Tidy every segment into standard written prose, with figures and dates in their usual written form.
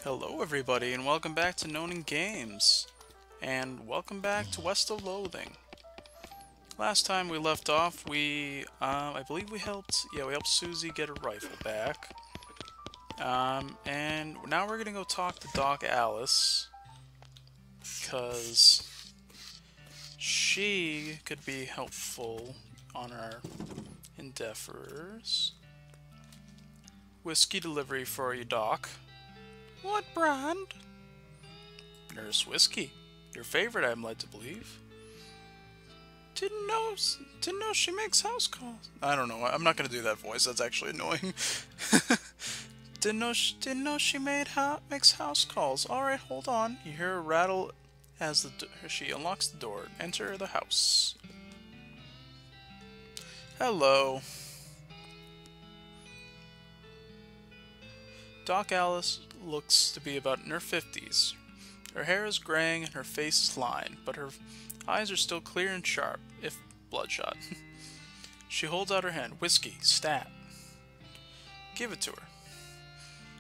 Hello everybody and welcome back to NonanGames. And welcome back to West of Loathing. Last time we left off, I believe we helped Susie get her rifle back. And now we're gonna go talk to Doc Alice, because she could be helpful on our endeavors. Whiskey delivery for you, Doc. What brand? Nurse Whiskey. Your favorite, I'm led to believe. Didn't know she makes house calls. I don't know. I'm not gonna do that voice. That's actually annoying. Didn't know she makes house calls. All right, hold on. You hear a rattle as she unlocks the door. Enter the house. Hello. Doc Alice looks to be about in her 50s. Her hair is graying and her face is lined, but her eyes are still clear and sharp, if bloodshot. She holds out her hand. Whiskey, stat. Give it to her.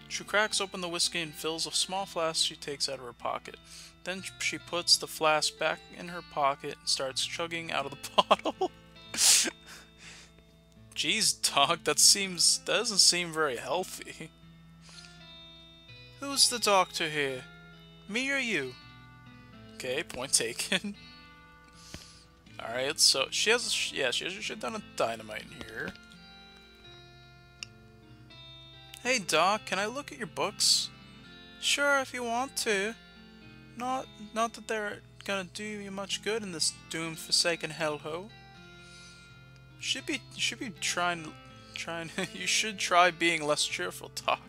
She cracks open the whiskey and fills a small flask she takes out of her pocket. Then she puts the flask back in her pocket and starts chugging out of the bottle. Jeez, Doc, that doesn't seem very healthy. Who's the doctor here? Me or you? Okay, point taken. Alright, so she has a shit ton of dynamite in here. Hey Doc, can I look at your books? Sure, if you want to. Not that they're gonna do you much good in this doomed, forsaken hellhole. You should try being less cheerful, Doc.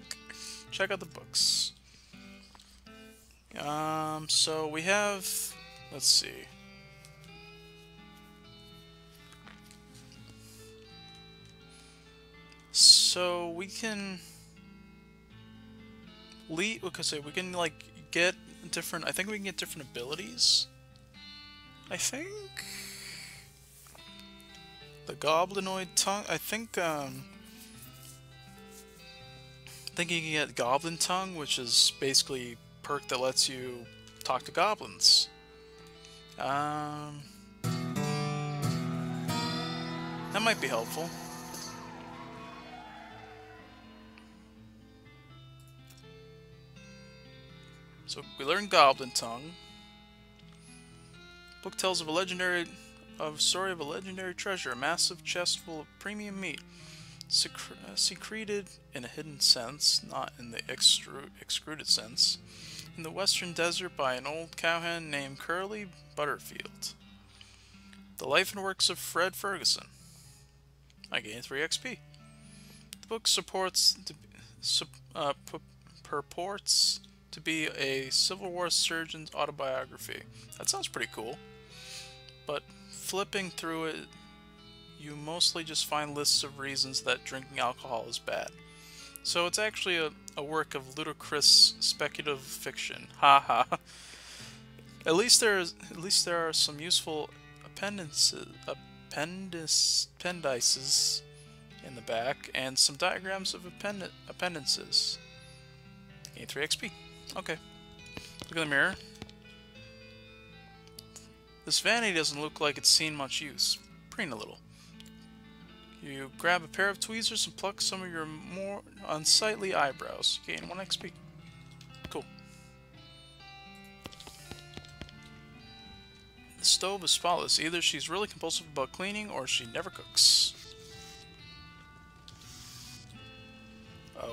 Check out the books. So we have, let's see. So we can we can like get different, I think we can get different abilities. I think the goblinoid tongue, I think you can get Goblin Tongue, which is basically a perk that lets you talk to goblins. That might be helpful. So we learn Goblin Tongue. Book tells of a story of a legendary treasure, a massive chest full of premium meat. Secreted in a hidden sense, not in the extruded sense, in the western desert by an old cowhand named Curly Butterfield. The life and works of Fred Ferguson. I gained 3 XP. The book purports to be a Civil War surgeon's autobiography. That sounds pretty cool. But flipping through it, you mostly just find lists of reasons that drinking alcohol is bad. So it's actually a work of ludicrous speculative fiction. Haha. At least there are some useful appendices in the back, and some diagrams of appendices. Gain 3 XP. Okay. Look at the mirror. This vanity doesn't look like it's seen much use. Preen a little. You grab a pair of tweezers and pluck some of your more unsightly eyebrows. Gain 1 XP. Cool. The stove is spotless. Either she's really compulsive about cleaning, or she never cooks.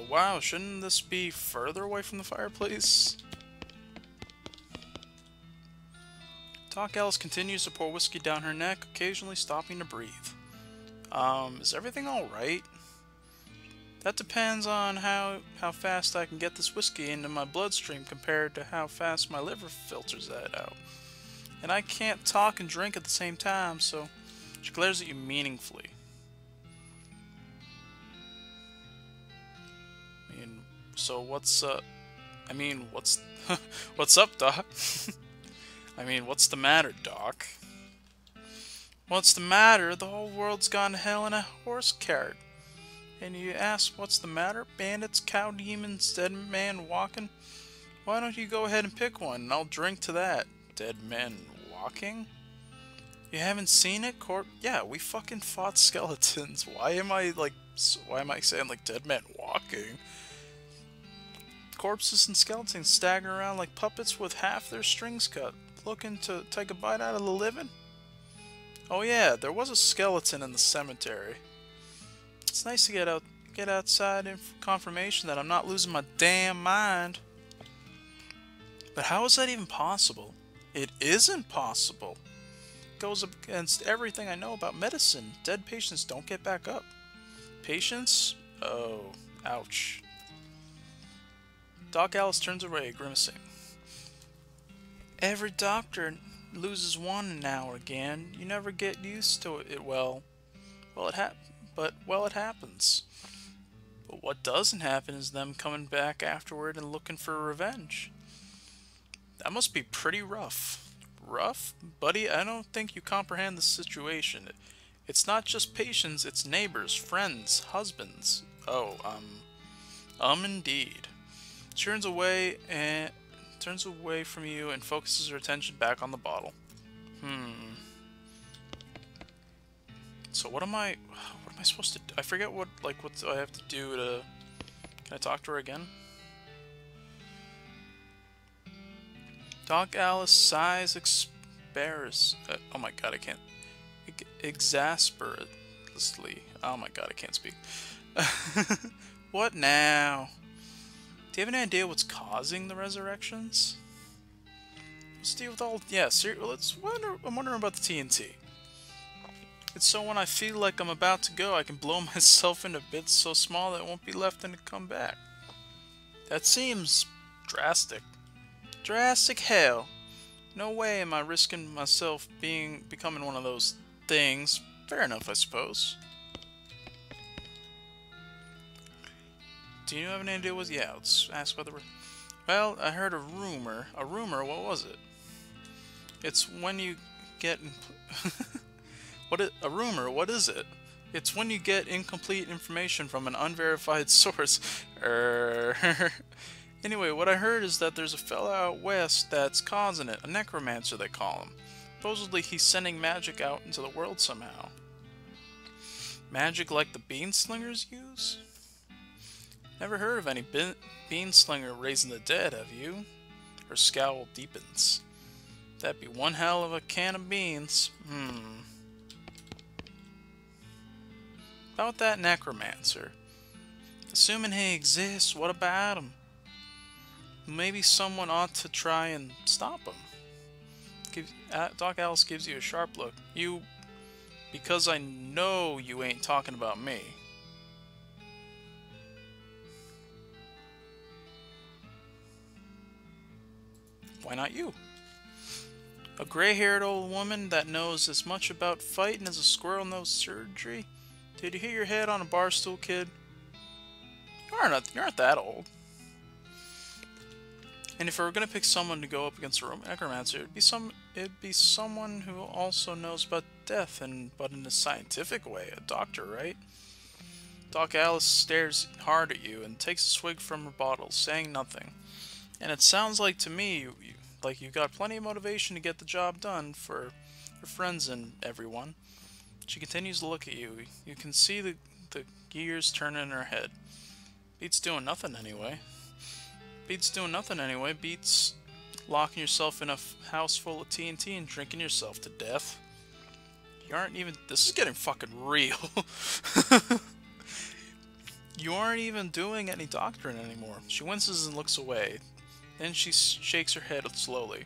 Wow, shouldn't this be further away from the fireplace? Doc Alice continues to pour whiskey down her neck, occasionally stopping to breathe. Is everything alright? That depends on how fast I can get this whiskey into my bloodstream compared to how fast my liver filters that out. And I can't talk and drink at the same time, so she glares at you meaningfully. So what's up, Doc? I mean, what's the matter, Doc? What's the matter? The whole world's gone to hell in a horse cart. And you ask what's the matter? Bandits, cow demons, dead man walking. Why don't you go ahead and pick one, and I'll drink to that. Dead men walking? You haven't seen it, Corp? Yeah, we fucking fought skeletons. Why am I saying, like, dead men walking? Corpses and skeletons stagger around like puppets with half their strings cut, looking to take a bite out of the living? Oh yeah, there was a skeleton in the cemetery. It's nice to get outside in confirmation that I'm not losing my damn mind. But how is that even possible? It isn't possible. It goes against everything I know about medicine. Dead patients don't get back up. Patients? Oh, ouch. Doc Alice turns away, grimacing. Every doctor loses one now or again. You never get used to it. It happens. But what doesn't happen is them coming back afterward and looking for revenge. That must be pretty rough. Rough? Buddy, I don't think you comprehend the situation. It's not just patients, it's neighbors, friends, husbands. Oh, indeed. She turns away from you and focuses her attention back on the bottle. So what am I supposed to do? I forget what do I have to do to... Can I talk to her again? Doc Alice sighs oh my god, I can't. Exasperately. Oh my god, I can't speak. What now? Do you have any idea what's causing the resurrections? Let's deal with all... Yeah, I'm wondering about the TNT. It's so when I feel like I'm about to go, I can blow myself into bits so small that it won't be left and come back. That seems drastic. Drastic hell. No way am I risking myself becoming one of those things. Fair enough, I suppose. Do you have any idea what... Yeah, let's ask about the... Well, I heard a rumor. A rumor? What was it? It's when you get... A rumor? What is it? It's when you get incomplete information from an unverified source. Anyway, what I heard is that there's a fella out west that's causing it. A necromancer, they call him. Supposedly he's sending magic out into the world somehow. Magic like the beanslingers use? Never heard of any beanslinger raising the dead, have you? Her scowl deepens. That'd be one hell of a can of beans. About that necromancer. Assuming he exists, what about him? Maybe someone ought to try and stop him. Doc Alice gives you a sharp look. Because I know you ain't talking about me. Why not you? A gray-haired old woman that knows as much about fighting as a squirrel knows surgery? Did you hit your head on a bar stool, kid? You aren't that old. And if I were gonna pick someone to go up against a necromancer, it'd be someone who also knows about death, but in a scientific way, a doctor, right? Doc Alice stares hard at you and takes a swig from her bottle, saying nothing. And it sounds like to me like you've got plenty of motivation to get the job done for your friends and everyone. She continues to look at you. You can see the gears turning in her head. Beats doing nothing anyway. Beats locking yourself in a house full of TNT and drinking yourself to death. You aren't even... This is getting fucking real. You aren't even doing any doctoring anymore. She winces and looks away. Then she shakes her head slowly.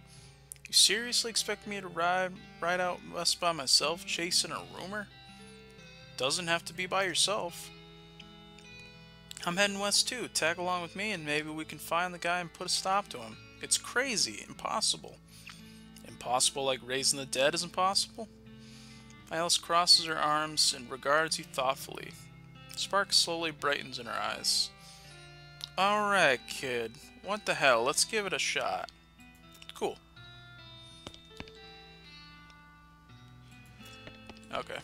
You seriously expect me to ride out west by myself, chasing a rumor? Doesn't have to be by yourself. I'm heading west too. Tag along with me and maybe we can find the guy and put a stop to him. It's crazy. Impossible. Impossible like raising the dead is impossible? Alice crosses her arms and regards you thoughtfully. The spark slowly brightens in her eyes. Alright, kid. What the hell? Let's give it a shot. Cool. Okay.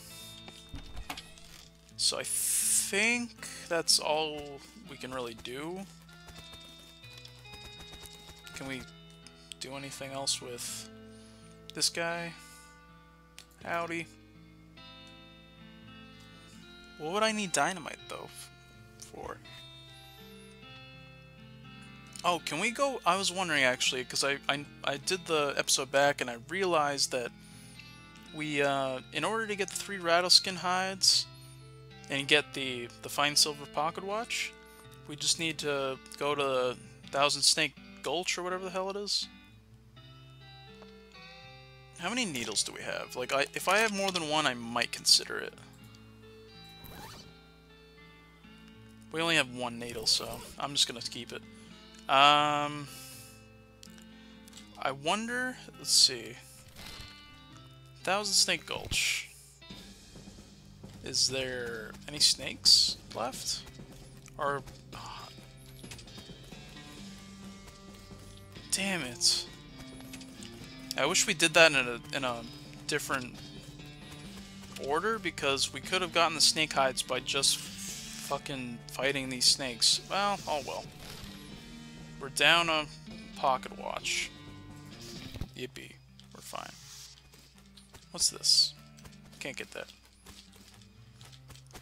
So I think that's all we can really do. Can we do anything else with this guy? Howdy. What would I need dynamite, though, for? Oh, can we go? I was wondering, actually, because I did the episode back, and I realized that we, in order to get the 3 rattleskin hides and get the fine silver pocket watch, we just need to go to Thousand Snake Gulch, or whatever the hell it is. How many needles do we have? Like, if I have more than one, I might consider it. We only have 1 needle, so I'm just gonna keep it. I wonder, let's see. Thousand Snake Gulch. Is there any snakes left? Or... damn it. I wish we did that in a different order, because we could have gotten the snake hides by just fucking fighting these snakes. Well, oh well. We're down a pocket watch. Yippee. We're fine. What's this? Can't get that.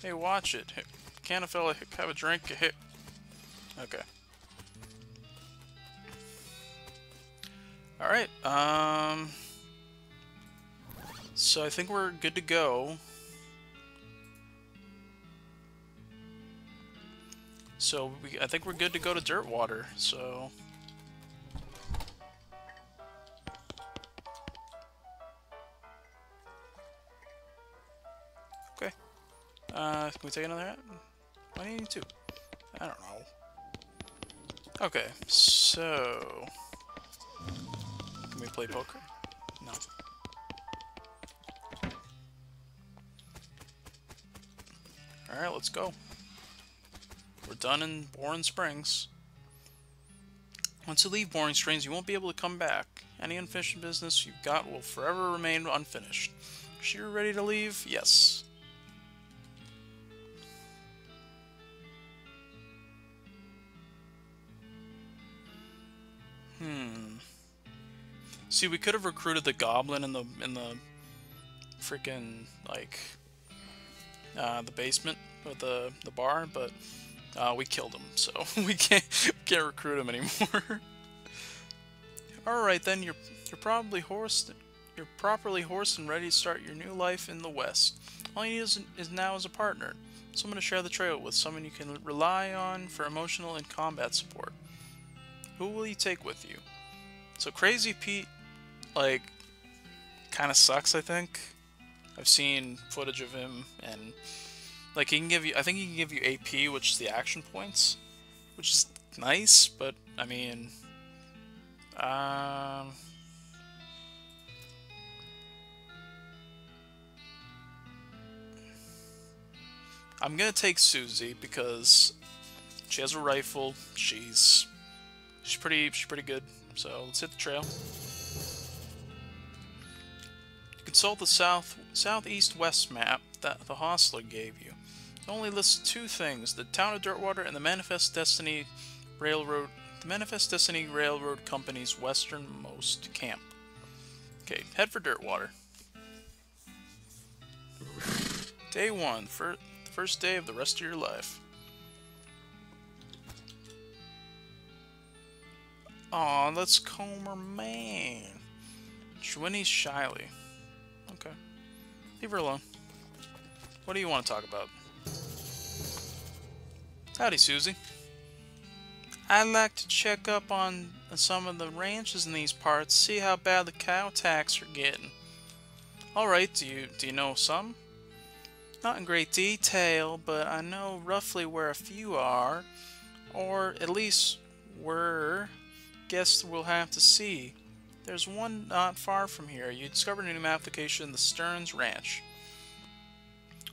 Hey, watch it. Hey, can a fella have a drink? Hey. Okay. Alright, so I think we're good to go. So, I think we're good to go to Dirtwater, so... okay. Can we take another hat? Why do you need 2? I don't know. Okay, so... can we play poker? No. Alright, let's go. We're done in Boring Springs. Once you leave Boring Springs, you won't be able to come back. Any unfinished business you've got will forever remain unfinished. Sure you're ready to leave? Yes. See, we could have recruited the goblin in the freaking, like, the basement of the bar, but we killed him, so we can't recruit him anymore. All right, then you're properly horsed and ready to start your new life in the West. All you need is now as a partner, someone to share the trail with, someone you can rely on for emotional and combat support. Who will you take with you? So Crazy Pete, like, kind of sucks, I think. I've seen footage of him, and like, he can give you, I think he can give you AP, which is the action points, which is nice, but I mean, I'm gonna take Susie because she has a rifle. She's pretty good. So let's hit the trail. Consult the southeast west map that the hostler gave you. It only lists 2 things: the town of Dirtwater and the Manifest Destiny Railroad Company's westernmost camp. Okay, head for Dirtwater. Day 1, the first day of the rest of your life. Aw, that's Comer, man. Schwinny Shiley. Okay. Leave her alone. What do you want to talk about? Howdy, Susie. I'd like to check up on some of the ranches in these parts, see how bad the cow attacks are getting. Alright, do you know some? Not in great detail, but I know roughly where a few are, or at least where. Guess we'll have to see. There's one not far from here. You discovered a new application, the Stearns Ranch.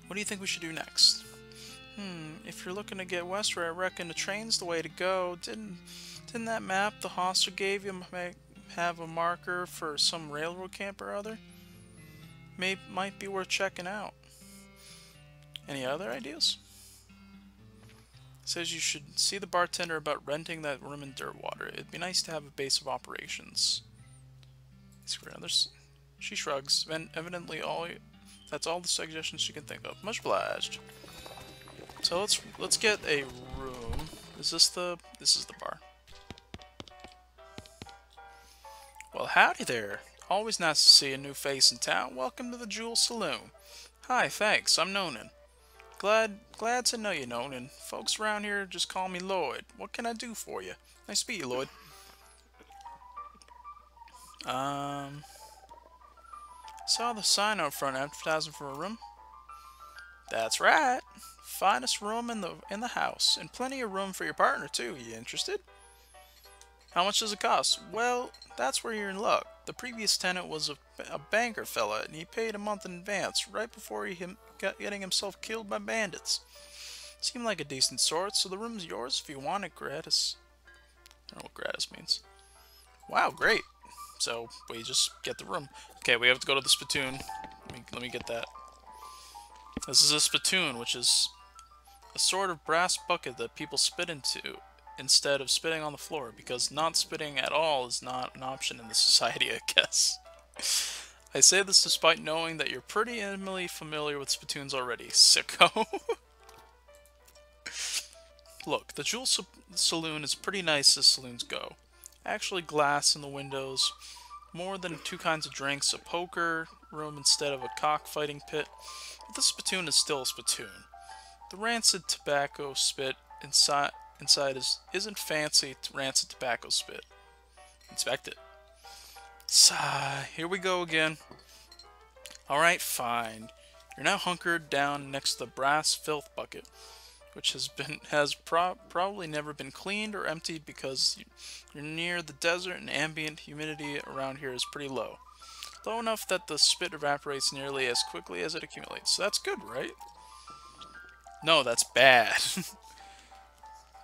What do you think we should do next? If you're looking to get westward, I reckon the train's the way to go. Didn't that map the hostler gave you have a marker for some railroad camp or other? Might be worth checking out. Any other ideas? Says you should see the bartender about renting that room in Dirtwater. It'd be nice to have a base of operations. She shrugs. Evidently, that's all the suggestions she can think of. Much obliged. So let's get a room. This is the bar. Well, howdy there. Always nice to see a new face in town. Welcome to the Jewel Saloon. Hi, thanks. I'm Nonan. Glad to know you, Nonan. Folks around here just call me Lloyd. What can I do for you? Nice to meet you, Lloyd. Saw the sign out front advertising for a room. That's right. Finest room in the house, and plenty of room for your partner too. You interested? How much does it cost? Well, that's where you're in luck. The previous tenant was a banker fella, and he paid a month in advance, right before getting himself killed by bandits. Seemed like a decent sort, so the room's yours if you want it gratis. I don't know what gratis means. Wow, great. So we just get the room. Okay, we have to go to the spittoon. Let me get that. This is a spittoon, which is a sort of brass bucket that people spit into instead of spitting on the floor, because not spitting at all is not an option in this society, I guess. I say this despite knowing that you're pretty intimately familiar with spittoons already, sicko. Look, the Jewel Saloon is pretty nice as saloons go. Actually glass in the windows, more than 2 kinds of drinks, a poker room instead of a cockfighting pit, but the spittoon is still a spittoon. The rancid tobacco spit inside isn't fancy rancid tobacco spit. Inspect it. Sigh. Here we go again. Alright, fine. You're now hunkered down next to the brass filth bucket, which has probably never been cleaned or emptied because you're near the desert and ambient humidity around here is pretty low. Low enough that the spit evaporates nearly as quickly as it accumulates. So that's good, right? No, that's bad.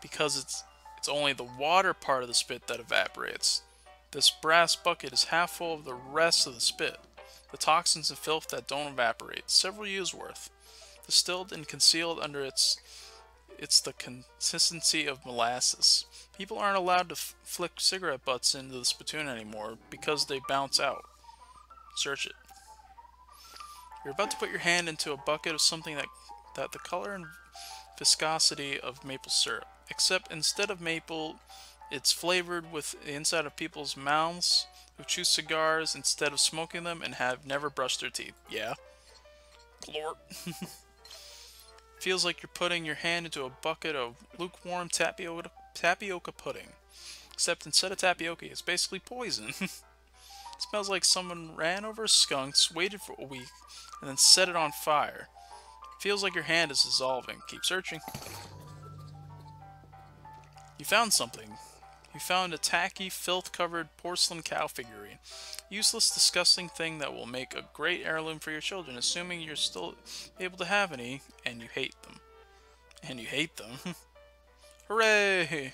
Because it's only the water part of the spit that evaporates. This brass bucket is half full of the rest of the spit, the toxins and filth that don't evaporate, several years worth. Distilled and concealed under it's the consistency of molasses. People aren't allowed to flick cigarette butts into the spittoon anymore because they bounce out. Search it. You're about to put your hand into a bucket of something that the color and viscosity of maple syrup. Except instead of maple, it's flavored with the inside of people's mouths who chew cigars instead of smoking them and have never brushed their teeth. Yeah. Glort. Feels like you're putting your hand into a bucket of lukewarm tapioca pudding. Except instead of tapioca, it's basically poison. It smells like someone ran over skunks, waited for a week, and then set it on fire. Feels like your hand is dissolving. Keep searching. You found something. You found a tacky, filth-covered porcelain cow figurine. Useless, disgusting thing that will make a great heirloom for your children, assuming you're still able to have any, and you hate them. And you hate them. Hooray!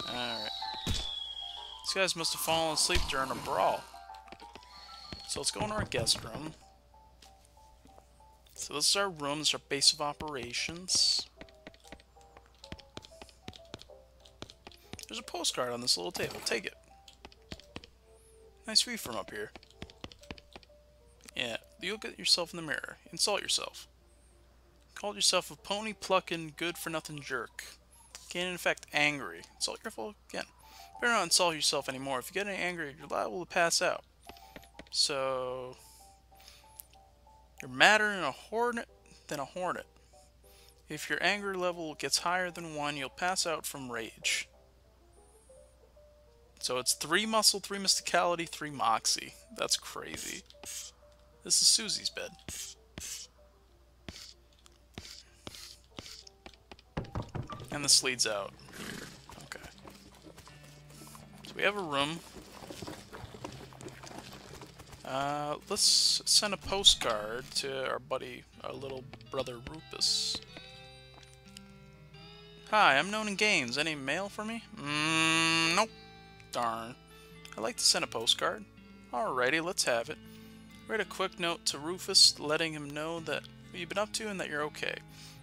Alright. These guys must have fallen asleep during a brawl. So let's go into our guest room. So this is our room, this is our base of operations. There's a postcard on this little table, take it. Nice view from up here. Yeah, you look at yourself in the mirror, insult yourself. Called yourself a pony-plucking, good-for-nothing jerk. Gain in effect angry. Insult yourself again. Better not insult yourself anymore. If you get any angry, you're liable to pass out. So you're madder than a hornet. If your anger level gets higher than 1, you'll pass out from rage. So it's 3 muscle, 3 mysticality, 3 moxie. That's crazy. This is Susie's bed. And this leads out here. Okay. So we have a room. Let's send a postcard to our buddy, our little brother Rupus. Hi, I'm NonanGames. Any mail for me? Nope. Darn. I'd like to send a postcard. Alrighty, let's have it. Write a quick note to Rufus, letting him know that what you've been up to and that you're okay.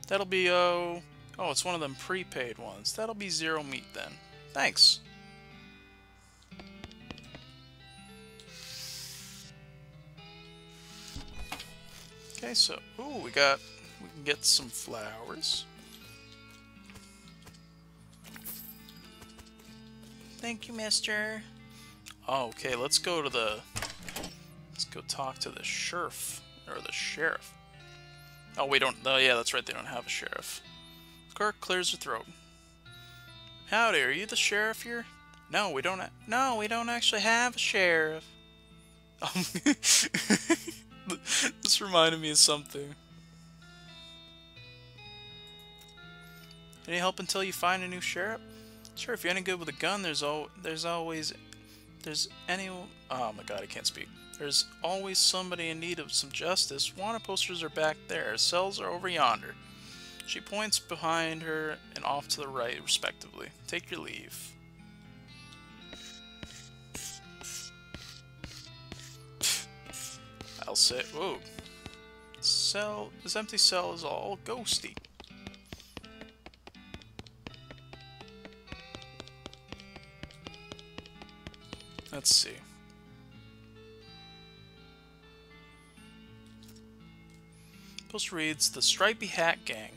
That'll be, oh, it's one of them prepaid ones. That'll be 0 meat then. Thanks. Okay, so, ooh, we can get some flowers. Thank you, mister. Oh, okay, let's go talk to the sheriff, or the sheriff. Oh, we don't, oh yeah, that's right, they don't have a sheriff. Clerk clears her throat. Howdy, are you the sheriff here? No, we don't actually have a sheriff. This reminded me of something. Any help until you find a new sheriff? Sure, if you're any good with a gun, there's oh my god, I can't speak. There's always somebody in need of some justice. Wanted posters are back there. Cells are over yonder. She points behind her and off to the right, respectively. Take your leave. I'll say, whoa. This empty cell is all ghosty. Let's see. Post reads, the Stripy Hat Gang.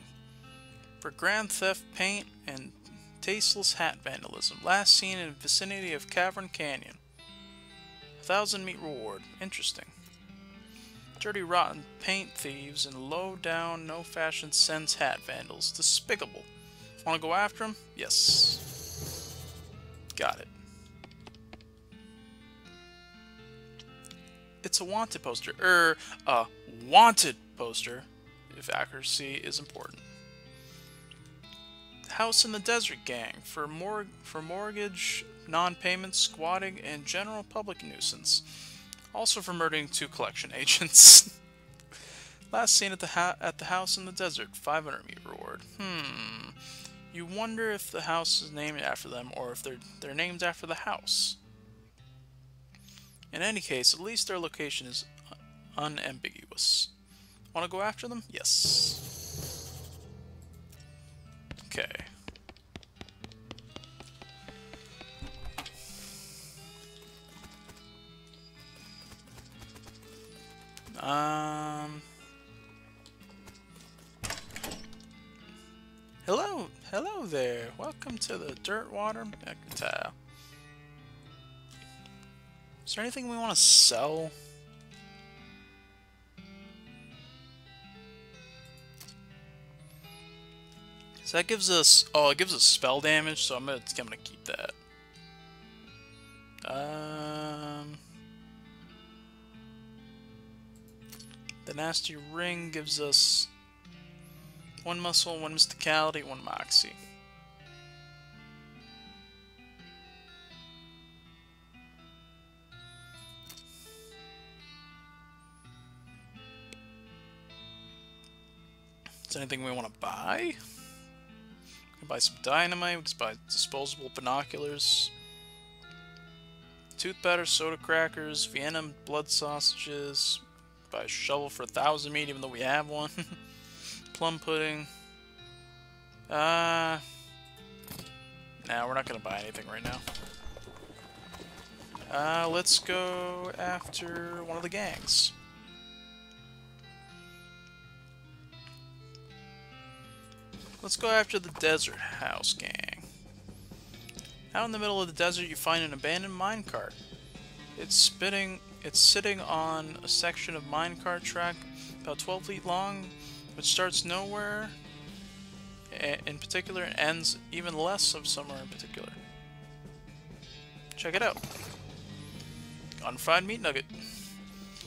For grand theft, paint, and tasteless hat vandalism. Last seen in the vicinity of Cavern Canyon. 1,000 meat reward. Interesting. Dirty, rotten paint thieves and low-down, no-fashion sense hat vandals. Despicable. Want to go after them? Yes. Got it. It's a wanted poster. A wanted poster, if accuracy is important. House in the Desert Gang for mortgage, non-payment, squatting, and general public nuisance. Also for murdering 2 collection agents. Last seen at the house in the desert. 500 meat reward. You wonder if the house is named after them or if they're named after the house. In any case, at least their location is unambiguous. Want to go after them? Yes. Okay. Hello there. Welcome to the Dirtwater Mercantile. Is there anything we want to sell? So that gives us, it gives us spell damage, so I'm gonna keep that. The Nasty Ring gives us 1 muscle, 1 mysticality, 1 moxie. Is there anything we want to buy? We can buy some dynamite, we can buy disposable binoculars, tooth powder, soda crackers, Vienna blood sausages, buy a shovel for 1,000 meat even though we have one, plum pudding. Nah, we're not going to buy anything right now. Let's go after one of the gangs. Let's go after the Desert House Gang. Out in the middle of the desert, you find an abandoned minecart. It's sitting on a section of minecart track about 12 feet long, which starts nowhere in particular and ends even less of somewhere in particular. Check it out. Unfried meat nugget.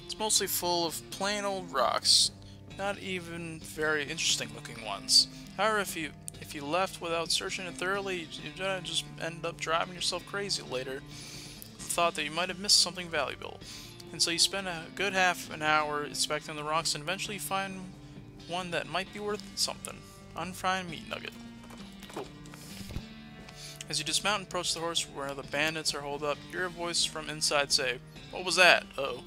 It's mostly full of plain old rocks, not even very interesting looking ones. However, if you left without searching it thoroughly, you'd just end up driving yourself crazy later. Thought that you might have missed something valuable. And so you spend a good half an hour inspecting the rocks and eventually find one that might be worth something. Unfried meat nugget. Cool. As you dismount and approach the horse where the bandits are holed up, you hear a voice from inside say, What was that? Uh-oh.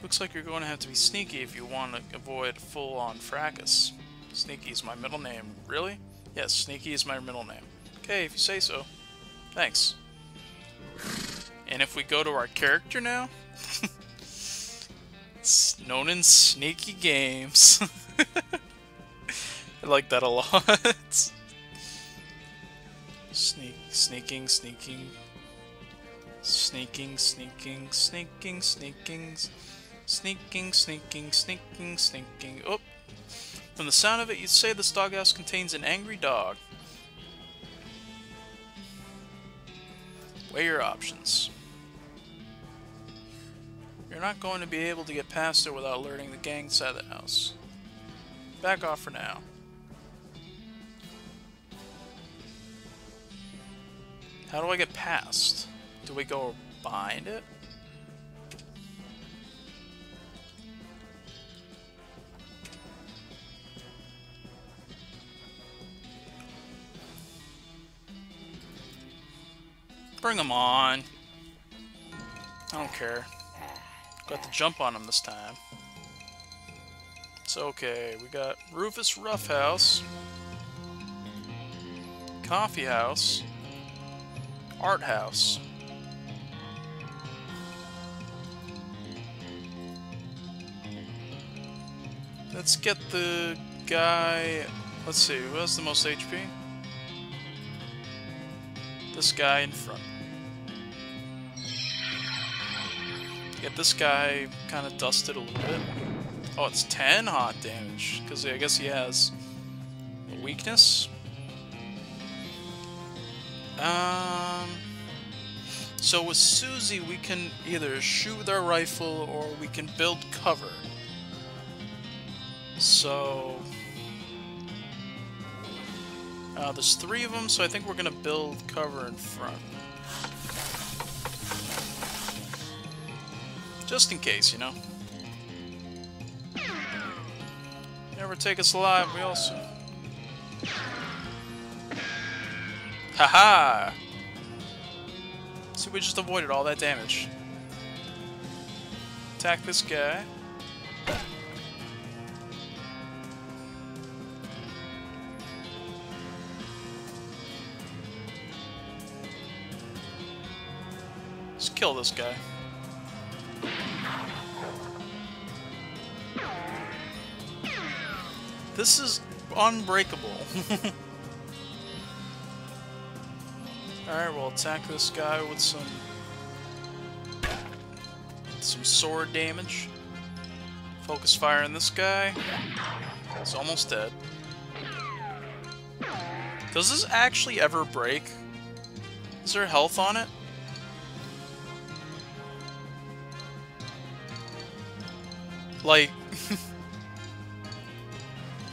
Looks like you're going to have to be sneaky if you want to avoid full-on fracas. Sneaky is my middle name. Really? Yes, Sneaky is my middle name. Okay, if you say so. Thanks. And if we go to our character now, it's Nonan Sneaky Games. I like that a lot. Sneaking. Oh! From the sound of it, you'd say this doghouse contains an angry dog. Weigh your options. You're not going to be able to get past it without alerting the gang inside the house. Back off for now. How do I get past? Do we go behind it? Bring him on. I don't care. Got to jump on him this time. It's okay. We got Rufus Roughhouse, Coffee House, Art House. Let's get the guy... Let's see, who has the most HP? This guy in front. Get this guy kind of dusted a little bit. Oh, it's 10 hot damage, because I guess he has a weakness. So with Susie, we can either shoot with our rifle or we can build cover. So there's 3 of them, so I think we're gonna build cover in front. Just in case, you know. Never take us alive, we also... Haha! See, we just avoided all that damage. Attack this guy. Let's kill this guy. This is unbreakable. Alright, we'll attack this guy with some sword damage. Focus fire on this guy. He's almost dead. Does this actually ever break? Is there health on it? Like...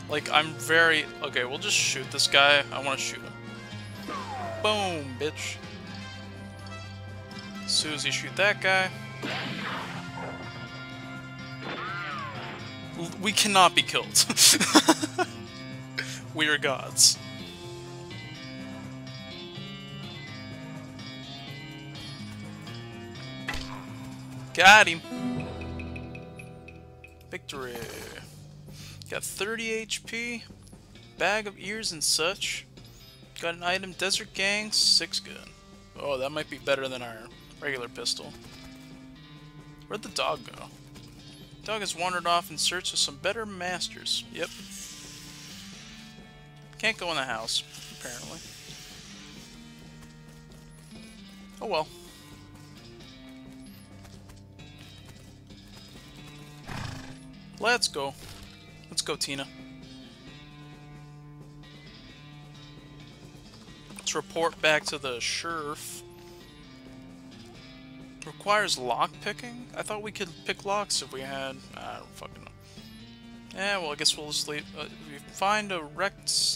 like, I'm very... Okay, we'll just shoot this guy. I want to shoot him. Boom, bitch. Susie, shoot that guy. We cannot be killed. We are gods. Got him. Victory. Got 30 HP. Bag of ears and such. Got an item, Desert Gang, 6 gun. Oh, that might be better than our regular pistol. Where'd the dog go? Dog has wandered off in search of some better masters. Yep. Can't go in the house, apparently. Oh well. Let's go. Let's go, Tina. Let's report back to the sheriff. Requires lock picking? I thought we could pick locks if we had... I don't fucking know. Yeah, well, I guess we'll just leave... we find a wrecked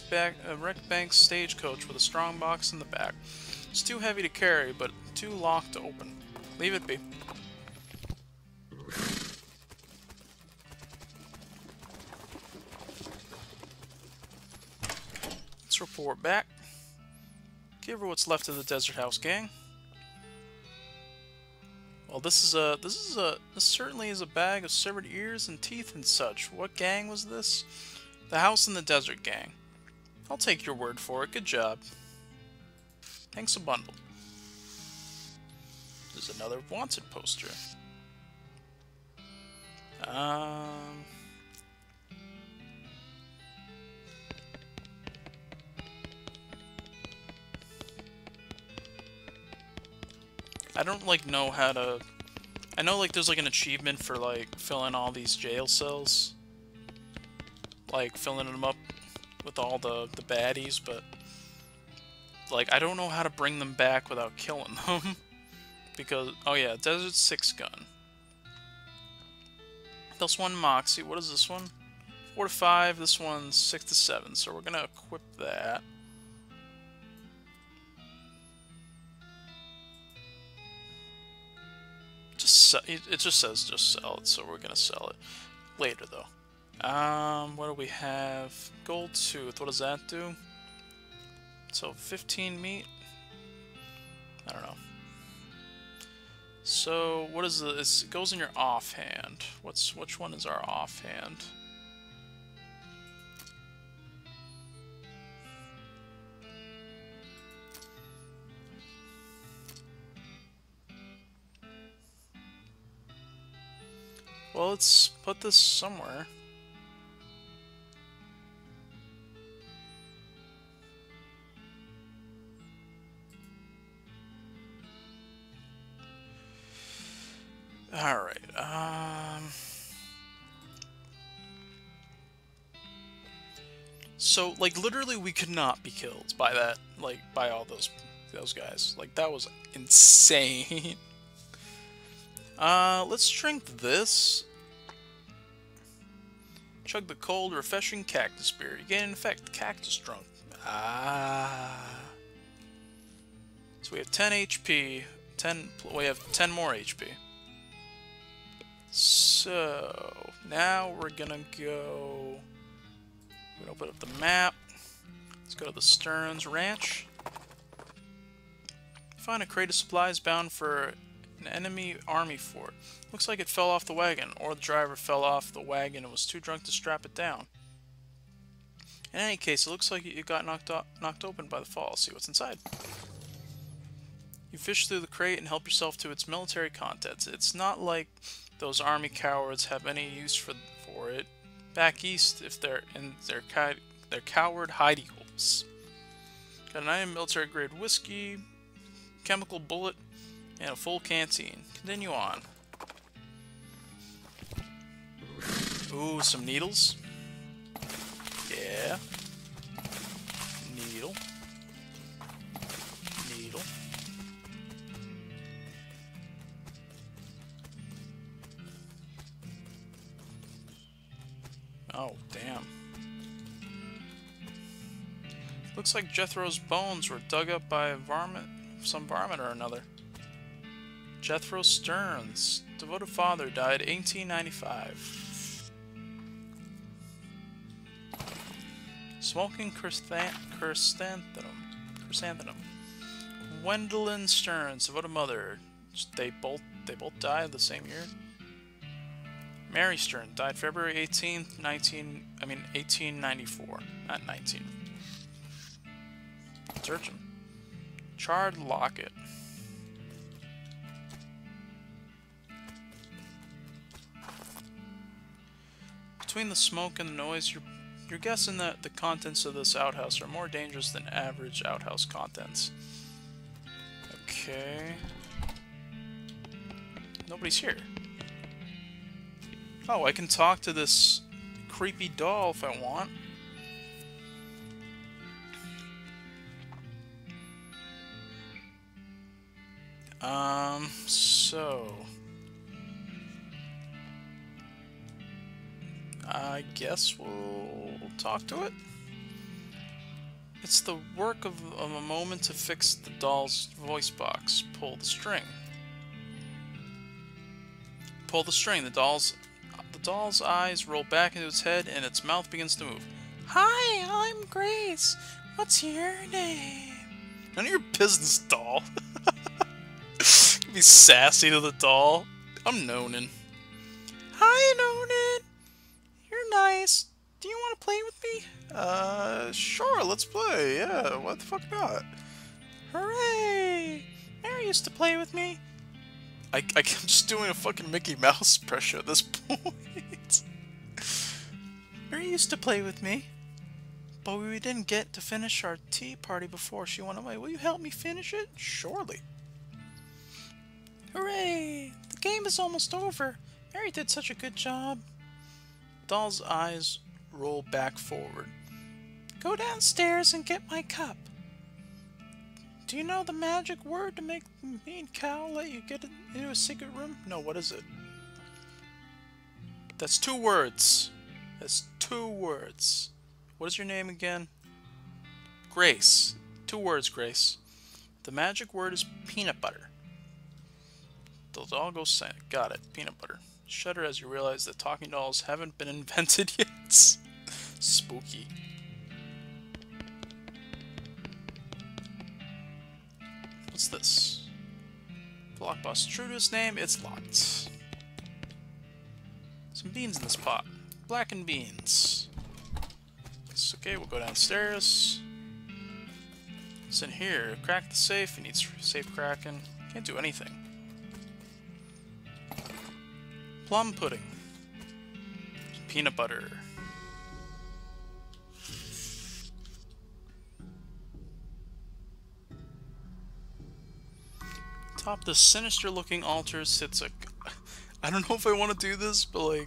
bank stagecoach with a strong box in the back. It's too heavy to carry, but too locked to open. Leave it be. Let's report back. Give her what's left of the Desert House gang. Well, this certainly is a bag of severed ears and teeth and such. What gang was this? The House in the Desert gang. I'll take your word for it. Good job. Thanks a bundle. There's another wanted poster. I don't like know how to. I know like there's like an achievement for like filling all these jail cells, like filling them up with all the baddies, but like I don't know how to bring them back without killing them. Because oh yeah, Desert 6 gun. This one Moxie. What is this one? 4 to 5. This one's 6 to 7. So we're gonna equip that. It just says just sell it, so we're gonna sell it later though. What do we have? Gold tooth. What does that do? So 15 meat. I don't know. So what is this? It goes in your offhand. Which one is our offhand? Well, let's put this somewhere. Alright, so, like, literally we could not be killed by that, like, by all those guys. Like, that was insane. Let's drink this. Chug the cold, refreshing cactus beer. You get an effect, cactus drunk. So we have 10 HP. We have 10 more HP. So, now we're gonna go... I'm gonna open up the map. Let's go to the Stearns Ranch. Find a crate of supplies bound for an enemy army fort. Looks like it fell off the wagon, or the driver fell off the wagon and was too drunk to strap it down. In any case, it looks like it got knocked open by the fall. See what's inside. You fish through the crate and help yourself to its military contents. It's not like those army cowards have any use for it. Back east, if they're in their coward hidey holes. Got an item, military-grade whiskey, chemical bullet, and a full canteen. Continue on. Ooh, some needles. Yeah. Needle. Needle. Oh, damn. Looks like Jethro's bones were dug up by some varmint or another. Jethro Stearns, devoted father, died 1895. Smoking chrysanthemum. Gwendolyn Stearns, devoted mother. They both died the same year. Mary Stern died February 18th, 1894, not 19. Search him. Charred locket. Between the smoke and the noise, you're guessing that the contents of this outhouse are more dangerous than average outhouse contents. Okay. Nobody's here. Oh, I can talk to this creepy doll if I want. So... I guess we'll talk to it. It's the work of a moment to fix the doll's voice box. Pull the string. Pull the string. The doll's eyes roll back into its head and its mouth begins to move. Hi, I'm Grace. What's your name? None of your business, doll. be sassy to the doll. I'm Nonan. Hi, Nonan. You're nice. Do you want to play with me? Sure, let's play. Yeah, what the fuck not? Hooray! Mary used to play with me. I'm just doing a fucking Mickey Mouse pressure at this point. Mary used to play with me. But we didn't get to finish our tea party before she went away. Will you help me finish it? Surely. Hooray! The game is almost over. Mary did such a good job. Doll's eyes roll back forward. Go downstairs and get my cup. Do you know the magic word to make me and Cal let you get into a secret room? No, what is it? That's 2 words. That's 2 words. What is your name again? Grace. 2 words, Grace. The magic word is peanut butter. The doll goes silent. Got it. Peanut butter. Shudder as you realize that talking dolls haven't been invented yet. Spooky. What's this? Blockbuster. True to its name, it's locked. Some beans in this pot. Blackened beans. It's okay, we'll go downstairs. What's in here? Crack the safe. It needs safe cracking. Can't do anything. Plum pudding. Peanut butter. Atop the sinister-looking altar sits a... I don't know if I want to do this, but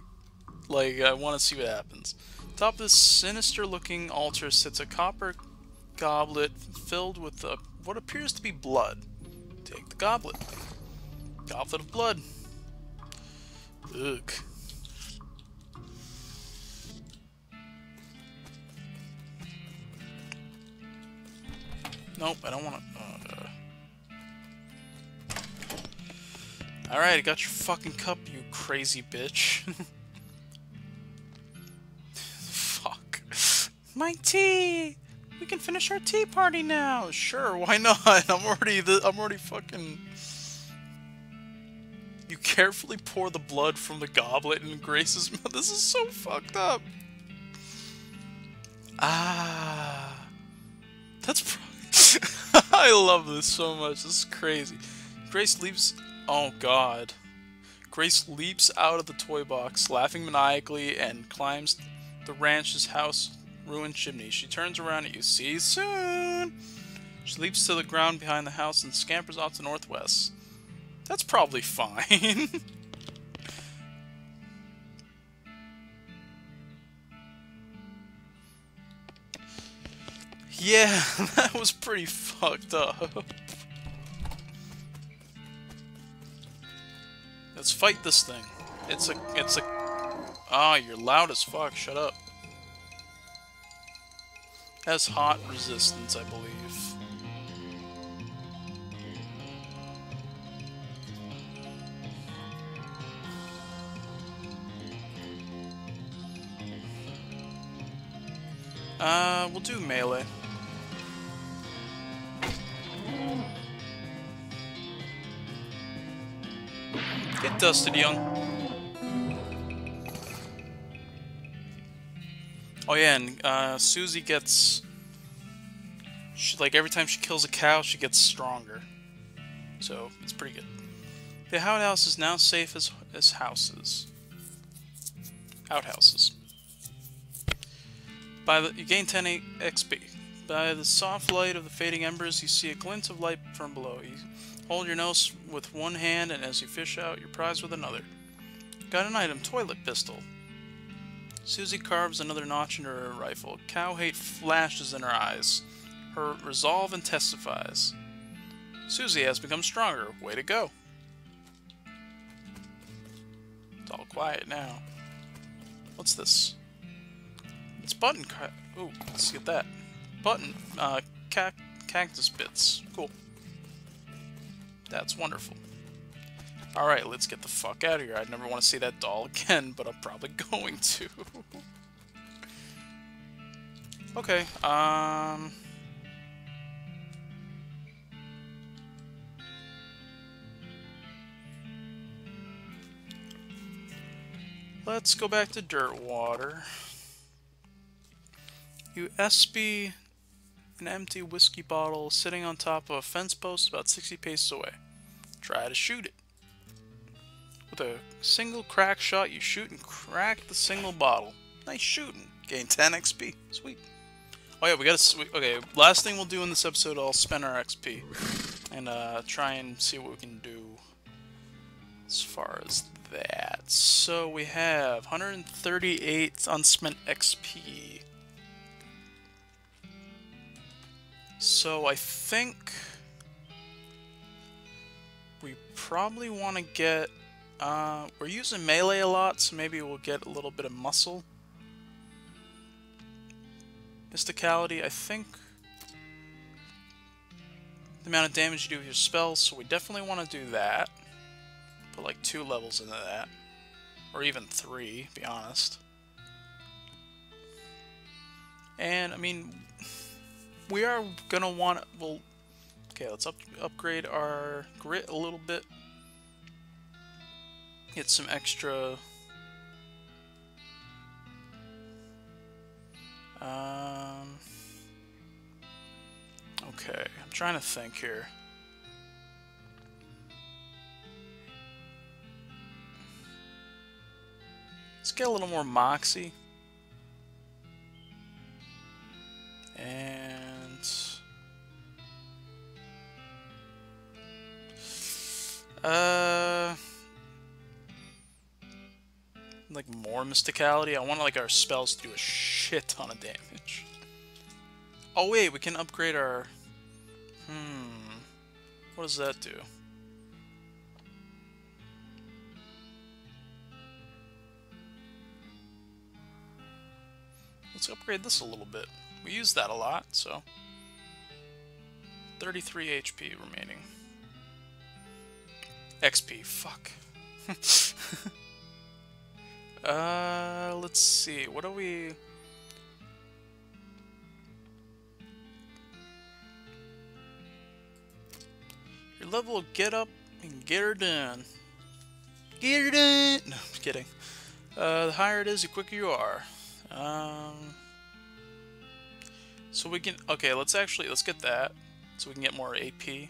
like I want to see what happens. Atop this sinister-looking altar sits a copper goblet filled with what appears to be blood. Take the goblet. Goblet of blood. Ugh. Nope, I don't want to... Alright, I got your fucking cup, you crazy bitch. Fuck. My tea! We can finish our tea party now! Sure, why not? I'm already fucking... You carefully pour the blood from the goblet in Grace's mouth. This is so fucked up. Ah. That's I love this so much. This is crazy. Grace leaps... Oh god. Grace leaps out of the toy box, laughing maniacally, and climbs the ranch's house ruined chimney. She turns around at you. See you soon! She leaps to the ground behind the house and scampers off to northwest. That's probably fine. Yeah, that was pretty fucked up. Let's fight this thing. It's a... Ah, you're loud as fuck. Shut up. Has hot resistance, I believe. We'll do melee. Get dusted, young. Oh yeah, and Susie gets... like, every time she kills a cow, she gets stronger. So, it's pretty good. The outhouse is now safe as houses. Outhouses. You gain 10 XP. By the soft light of the fading embers, you see a glint of light from below. You hold your nose with one hand, and as you fish out your prize with another. Got an item, toilet pistol. Susie carves another notch into her rifle. Cow hate flashes in her eyes. Her resolve intensifies. Susie has become stronger. Way to go. It's all quiet now. What's this? It's button... Ooh, let's get that. Button... cactus bits. Cool. That's wonderful. Alright, let's get the fuck out of here. I'd never want to see that doll again, but I'm probably going to. Okay, Let's go back to dirt water. You SB an empty whiskey bottle sitting on top of a fence post about 60 paces away. Try to shoot it. With a single crack shot, you shoot and crack the single bottle. Nice shooting. Gain 10 XP. Sweet. Oh yeah, we gotta... Okay, last thing we'll do in this episode, I'll spend our XP. And try and see what we can do as far as that. So we have 138 unspent XP. So I think we probably want to get... we're using melee a lot, so maybe we'll get a little bit of muscle. Mysticality, I think... the amount of damage you do with your spells, so we definitely want to do that. Put like 2 levels into that. Or even 3, to be honest. And, I mean... we are gonna want to... well, okay, let's upgrade our grit a little bit. Get some extra... okay, I'm trying to think here. Let's get a little more moxie. And... like more mysticality. I want like our spells to do a shit ton of damage. Oh wait, we can upgrade our... what does that do? Let's upgrade this a little bit. We use that a lot, so... 33 HP remaining. XP, fuck. Let's see, what do we... your level will get up and get her done. Get her done! No, I'm kidding. The higher it is, the quicker you are. So we can... okay, let's get that. So we can get more AP.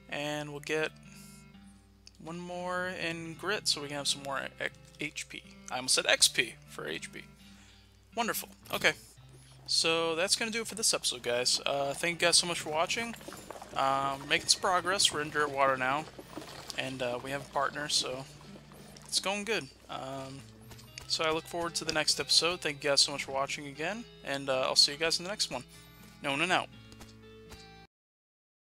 And we'll get one more in grit, so we can have some more HP. I almost said XP for HP. Wonderful. Okay. So that's going to do it for this episode, guys. Thank you guys so much for watching. We're making some progress. We're in dirt water now. And we have a partner, so it's going good. So I look forward to the next episode. Thank you guys so much for watching again. And I'll see you guys in the next one. Nonan out.